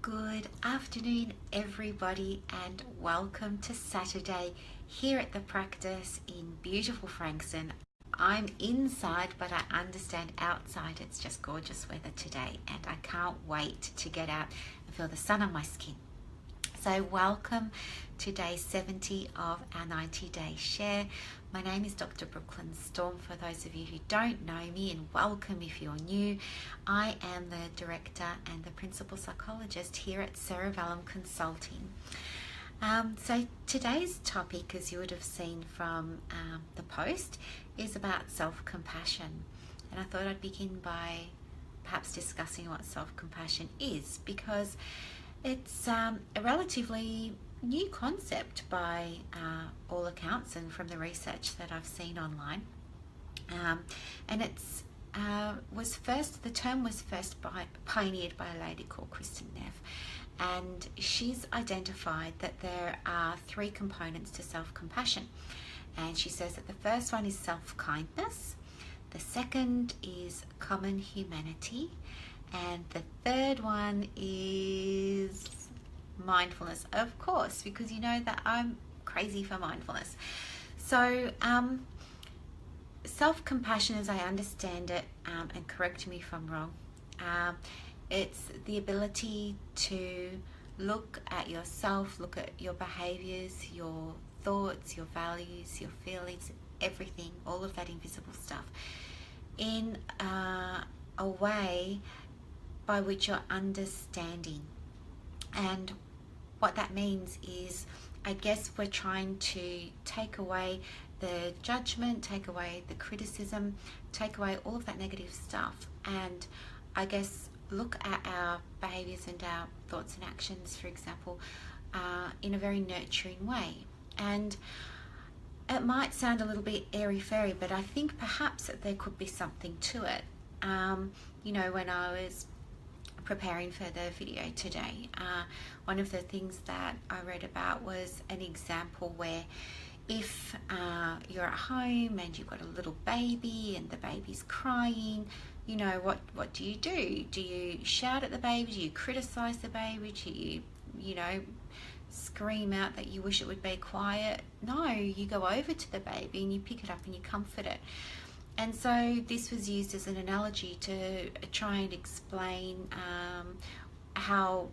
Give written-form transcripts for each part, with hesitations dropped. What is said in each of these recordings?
Good afternoon, everybody, and welcome to Saturday here at the practice in beautiful Frankston. I'm inside, but I understand outside it's just gorgeous weather today, and I can't wait to get out and feel the sun on my skin. So welcome to day 70 of our 90-day share. My name is Dr. Brooklyn Storme for those of you who don't know me, and welcome if you're new. I am the director and the principal psychologist here at Cerebellum Consulting. So today's topic, as you would have seen from the post, is about self-compassion. And I thought I'd begin by perhaps discussing what self-compassion is, because it's a relatively new concept by all accounts and from the research that I've seen online. And the term was first pioneered by a lady called Kristen Neff. And she's identified that there are three components to self-compassion. And she says that the first one is self-kindness, the second is common humanity, and the third one is mindfulness, of course, because you know that I'm crazy for mindfulness. So self-compassion, as I understand it, and correct me if I'm wrong, it's the ability to look at yourself, look at your behaviors, your thoughts, your values, your feelings, everything, all of that invisible stuff, in a way by which you're understanding. And what that means is, I guess we're trying to take away the judgment, take away the criticism, take away all of that negative stuff, and I guess look at our behaviors and our thoughts and actions, for example, in a very nurturing way. And it might sound a little bit airy-fairy, but I think perhaps that there could be something to it. When I was preparing for the video today, one of the things that I read about was an example where if you're at home and you've got a little baby and the baby's crying, what do? Do you shout at the baby? Do you criticize the baby? Do you scream out that you wish it would be quiet? No, you go over to the baby and you pick it up and you comfort it. And so this was used as an analogy to try and explain how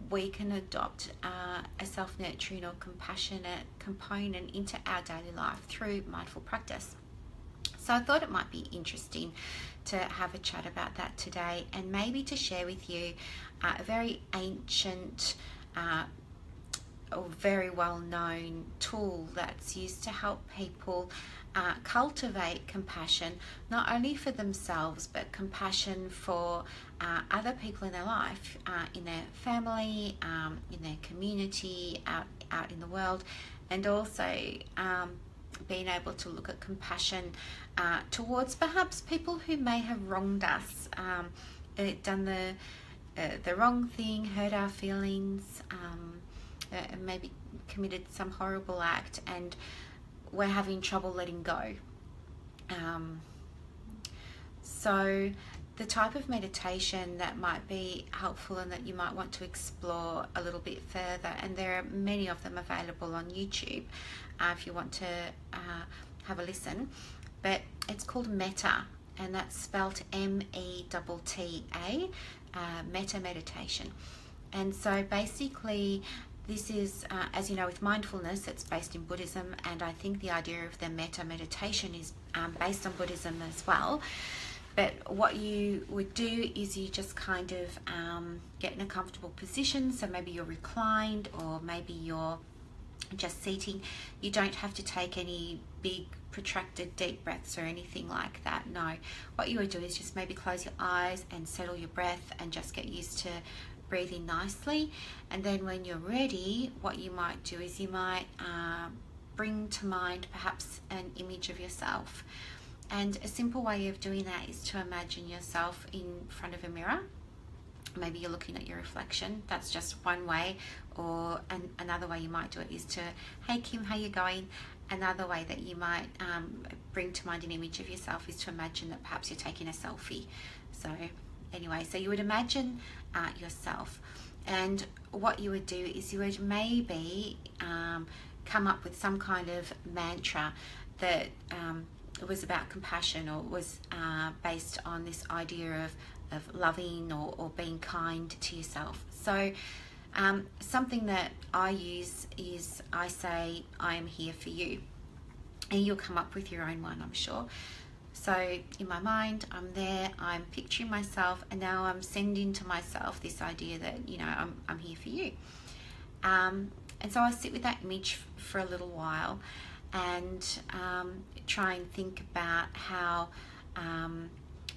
we can adopt a self-nurturing or compassionate component into our daily life through mindful practice. So I thought it might be interesting to have a chat about that today, and maybe to share with you a very ancient or very well-known tool that's used to help people cultivate compassion, not only for themselves, but compassion for other people in their life, in their family, in their community, out in the world, and also being able to look at compassion towards perhaps people who may have wronged us, done the wrong thing, hurt our feelings, maybe committed some horrible act, and we're having trouble letting go. So the type of meditation that might be helpful and that you might want to explore a little bit further, and there are many of them available on YouTube if you want to have a listen, but it's called Metta, and that's spelled METTA, Metta meditation. And so basically this is, as you know, with mindfulness, it's based in Buddhism, and I think the idea of the metta meditation is based on Buddhism as well. But what you would do is you just kind of get in a comfortable position. So maybe you're reclined, or maybe you're just seating. You don't have to take any big protracted deep breaths or anything like that. No, what you would do is just maybe close your eyes and settle your breath and just get used to breathing nicely. And then when you're ready, what you might do is you might bring to mind perhaps an image of yourself. And a simple way of doing that is to imagine yourself in front of a mirror. Maybe you're looking at your reflection. That's just one way. Or another way you might do it is to, hey Kim, how you going? Another way that you might bring to mind an image of yourself is to imagine that perhaps you're taking a selfie. So anyway. So you would imagine yourself, and what you would do is you would maybe come up with some kind of mantra that was about compassion, or was based on this idea of loving or being kind to yourself. So something that I use is I say, I am here for you. And you'll come up with your own one, I'm sure. So in my mind, I'm there, I'm picturing myself, and now I'm sending to myself this idea that, you know, I'm here for you. And so I sit with that image for a little while and try and think about how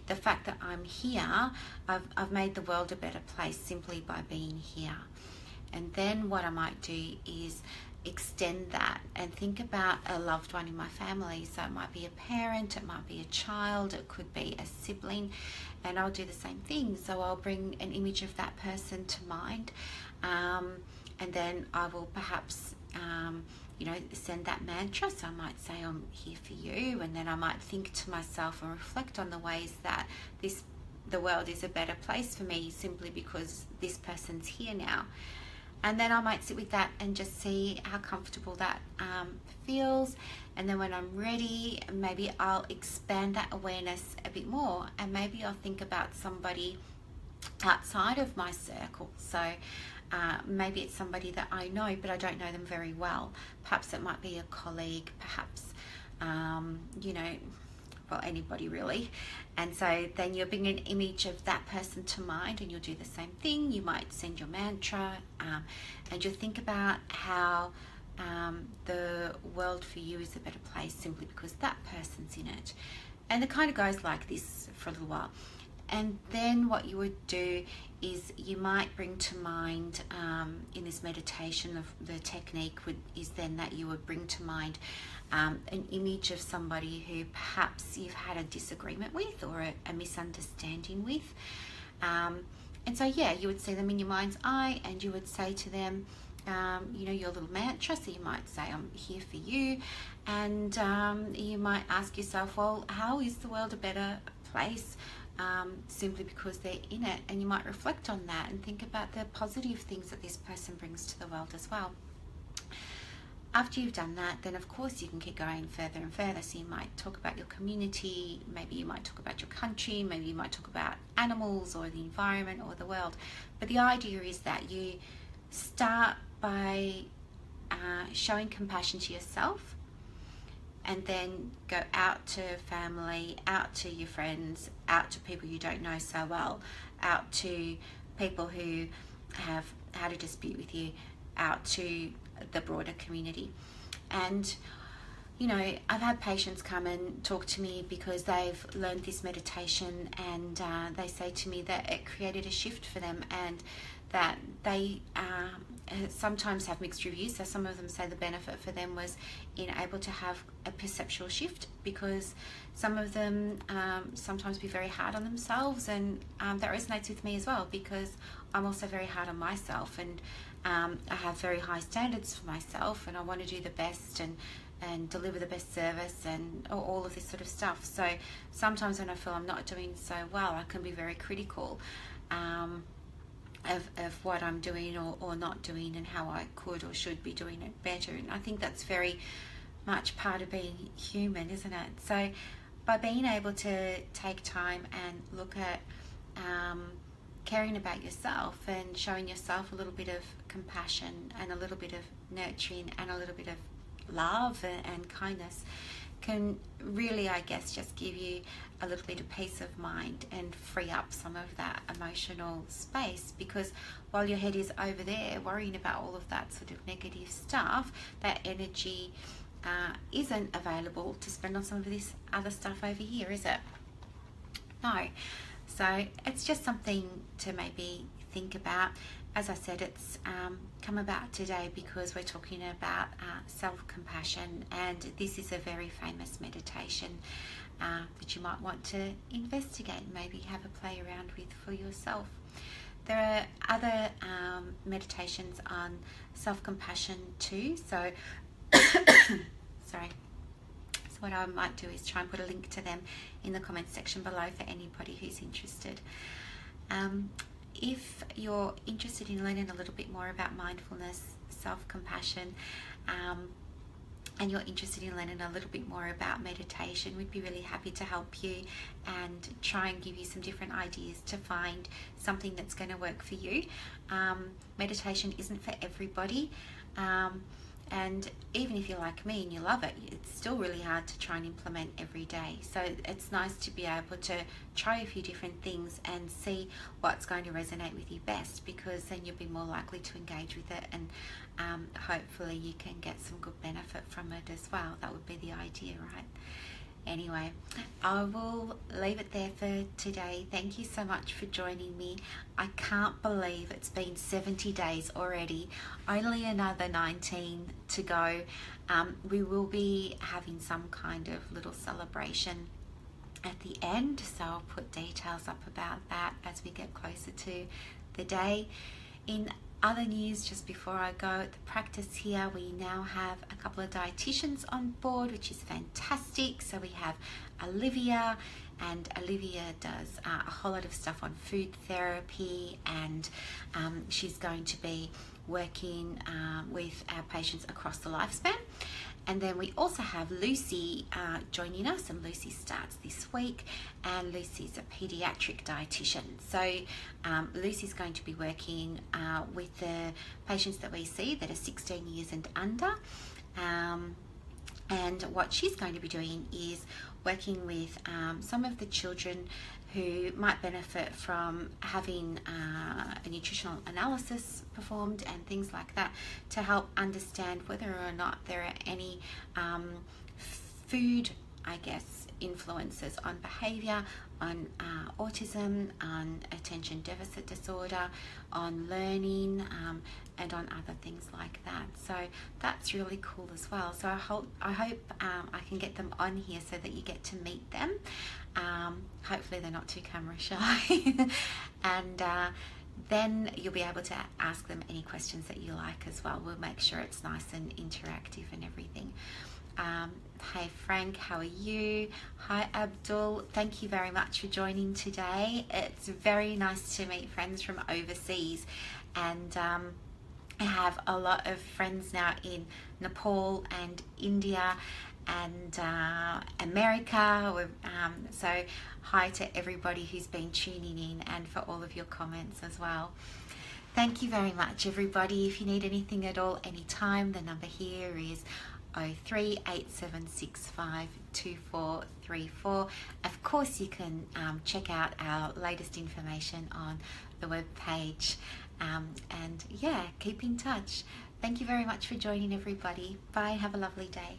the fact that I'm here, I've made the world a better place simply by being here. And then what I might do is extend that and think about a loved one in my family. So it might be a parent, it might be a child, it could be a sibling, and I'll do the same thing. So I'll bring an image of that person to mind, and then I will perhaps you know, send that mantra. So I might say, I'm here for you, and then I might think to myself and reflect on the ways that the world is a better place for me simply because this person's here now. And then I might sit with that and just see how comfortable that feels. And then when I'm ready, maybe I'll expand that awareness a bit more, and maybe I'll think about somebody outside of my circle. So maybe it's somebody that I know, but I don't know them very well. Perhaps it might be a colleague, perhaps, you know, well, anybody really. And so then you'll bring an image of that person to mind, and you'll do the same thing. You might send your mantra, and you'll think about how the world for you is a better place simply because that person's in it. And it kind of goes like this for a little while. And then what you would do is you might bring to mind in this meditation, of the technique is then that you would bring to mind an image of somebody who perhaps you've had a disagreement with or a misunderstanding with. And so, yeah, you would see them in your mind's eye, and you would say to them, you know, your little mantra. So you might say, I'm here for you. And you might ask yourself, well, how is the world a better place? Simply because they're in it. And you might reflect on that and think about the positive things that this person brings to the world as well. After you've done that, then of course you can keep going further and further. So you might talk about your community, maybe you might talk about your country, maybe you might talk about animals or the environment or the world. But the idea is that you start by showing compassion to yourself, and then go out to family, out to your friends, out to people you don't know so well, out to people who have had a dispute with you, out to the broader community. And you know, I've had patients come and talk to me because they've learned this meditation, and they say to me that it created a shift for them, and that they sometimes have mixed reviews. So some of them say the benefit for them was in able to have a perceptual shift, because some of them sometimes be very hard on themselves, and that resonates with me as well, because I'm also very hard on myself, and I have very high standards for myself, and I want to do the best and deliver the best service and all of this sort of stuff. So sometimes when I feel I'm not doing so well, I can be very critical of what I'm doing or not doing, and how I could or should be doing it better. And I think that's very much part of being human, isn't it? So by being able to take time and look at caring about yourself and showing yourself a little bit of compassion and a little bit of nurturing and a little bit of love and kindness, can really, I guess, just give you a little bit of peace of mind and free up some of that emotional space. Because while your head is over there worrying about all of that sort of negative stuff, that energy isn't available to spend on some of this other stuff over here, is it? No. So it's just something to maybe think about. As I said, it's come about today because we're talking about self-compassion, and this is a very famous meditation that you might want to investigate and maybe have a play around with for yourself. There are other meditations on self-compassion too. So, sorry. So what I might do is try and put a link to them in the comments section below for anybody who's interested. If you're interested in learning a little bit more about mindfulness, self-compassion, and you're interested in learning a little bit more about meditation, we'd be really happy to help you and try and give you some different ideas to find something that's going to work for you. Meditation isn't for everybody, and even if you're like me and you love it, it's still really hard to try and implement every day. So it's nice to be able to try a few different things and see what's going to resonate with you best, because then you'll be more likely to engage with it, and hopefully you can get some good benefit from it as well. That would be the idea, right? Anyway, I will leave it there for today. Thank you so much for joining me. I can't believe it's been 70 days already, only another 19 to go. We will be having some kind of little celebration at the end, so I'll put details up about that as we get closer to the day. In other news, just before I go, at the practice here, we now have a couple of dietitians on board, which is fantastic. So we have Olivia, and Olivia does a whole lot of stuff on food therapy, and she's going to be working with our patients across the lifespan. And then we also have Lucy joining us, and Lucy starts this week, and Lucy's a pediatric dietitian. So Lucy's going to be working with the patients that we see that are 16 years and under. And what she's going to be doing is working with some of the children who might benefit from having a nutritional analysis performed and things like that, to help understand whether or not there are any food, I guess, influences on behaviour, on autism, on attention deficit disorder, on learning, and on other things like that. So that's really cool as well. So I hope I can get them on here so that you get to meet them. Hopefully they're not too camera shy. And then you'll be able to ask them any questions that you like as well. We'll make sure it's nice and interactive and everything. Hey Frank, how are you? Hi Abdul, thank you very much for joining today. It's very nice to meet friends from overseas, and I have a lot of friends now in Nepal and India and America. So hi to everybody who's been tuning in, and for all of your comments as well. Thank you very much, everybody. If you need anything at all, anytime, the number here is 0387652434. Of course, you can check out our latest information on the web page, and yeah, keep in touch. Thank you very much for joining, everybody. Bye. Have a lovely day.